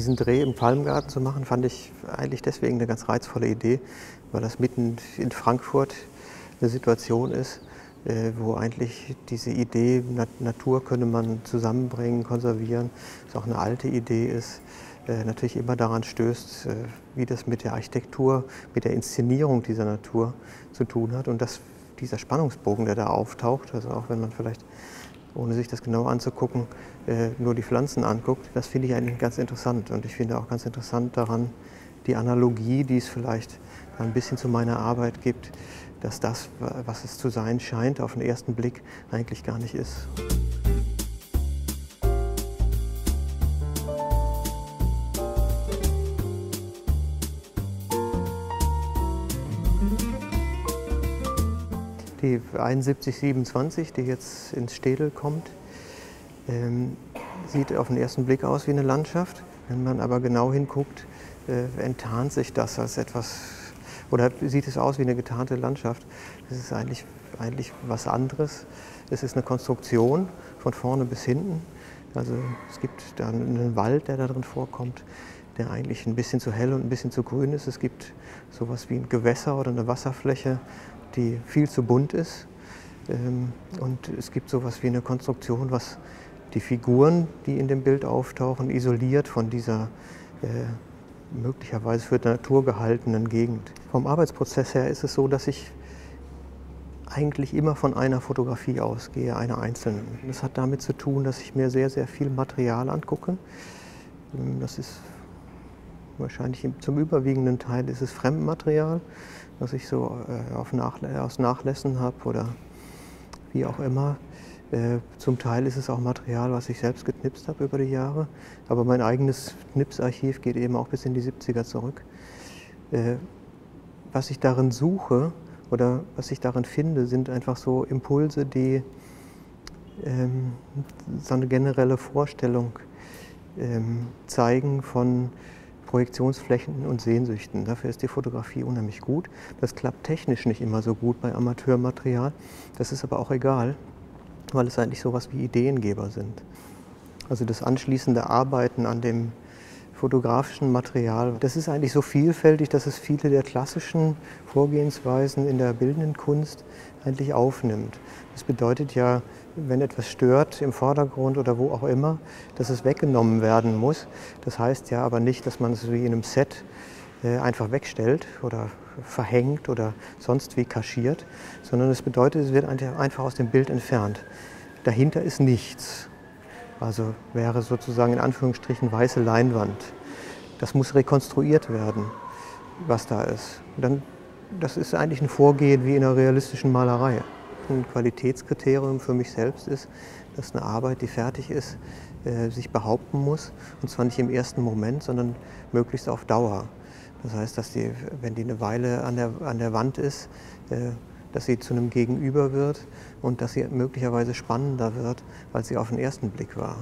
Diesen Dreh im Palmgarten zu machen, fand ich eigentlich deswegen eine ganz reizvolle Idee, weil das mitten in Frankfurt eine Situation ist, wo eigentlich diese Idee, Natur könne man zusammenbringen, konservieren, was auch eine alte Idee ist, natürlich immer daran stößt, wie das mit der Architektur, mit der Inszenierung dieser Natur zu tun hat. Und dieser Spannungsbogen, der da auftaucht, also auch wenn man vielleicht, ohne sich das genau anzugucken, nur die Pflanzen anguckt, das finde ich eigentlich ganz interessant. Und ich finde auch ganz interessant daran die Analogie, die es vielleicht ein bisschen zu meiner Arbeit gibt, dass das, was es zu sein scheint, auf den ersten Blick eigentlich gar nicht ist. Die 7127, die jetzt ins Städel kommt, sieht auf den ersten Blick aus wie eine Landschaft. Wenn man aber genau hinguckt, enttarnt sich das als etwas, oder sieht es aus wie eine getarnte Landschaft. Es ist eigentlich was anderes. Es ist eine Konstruktion von vorne bis hinten. Also es gibt da einen Wald, der da drin vorkommt, der eigentlich ein bisschen zu hell und ein bisschen zu grün ist. Es gibt sowas wie ein Gewässer oder eine Wasserfläche, die viel zu bunt ist. Und es gibt sowas wie eine Konstruktion, was die Figuren, die in dem Bild auftauchen, isoliert von dieser möglicherweise für die Natur gehaltenen Gegend. Vom Arbeitsprozess her ist es so, dass ich eigentlich immer von einer Fotografie ausgehe, einer einzelnen. Das hat damit zu tun, dass ich mir sehr, sehr viel Material angucke. Das ist wahrscheinlich zum überwiegenden Teil ist es Fremdmaterial, was ich so aus Nachlässen habe oder wie auch immer. Zum Teil ist es auch Material, was ich selbst geknipst habe über die Jahre. Aber mein eigenes Knipsarchiv geht eben auch bis in die 70er zurück. Was ich darin suche oder was ich darin finde, sind einfach so Impulse, die so eine generelle Vorstellung zeigen von Projektionsflächen und Sehnsüchten. Dafür ist die Fotografie unheimlich gut. Das klappt technisch nicht immer so gut bei Amateurmaterial. Das ist aber auch egal, weil es eigentlich sowas wie Ideengeber sind. Also das anschließende Arbeiten an dem fotografischen Material, das ist eigentlich so vielfältig, dass es viele der klassischen Vorgehensweisen in der bildenden Kunst eigentlich aufnimmt. Das bedeutet ja, wenn etwas stört im Vordergrund oder wo auch immer, dass es weggenommen werden muss. Das heißt ja aber nicht, dass man es wie in einem Set einfach wegstellt oder verhängt oder sonst wie kaschiert, sondern es bedeutet, es wird einfach aus dem Bild entfernt. Dahinter ist nichts. Also wäre sozusagen in Anführungsstrichen weiße Leinwand. Das muss rekonstruiert werden, was da ist. Das ist eigentlich ein Vorgehen wie in einer realistischen Malerei. Ein Qualitätskriterium für mich selbst ist, dass eine Arbeit, die fertig ist, sich behaupten muss. Und zwar nicht im ersten Moment, sondern möglichst auf Dauer. Das heißt, dass wenn die eine Weile an der Wand ist, dass sie zu einem Gegenüber wird und dass sie möglicherweise spannender wird, als sie auf den ersten Blick war.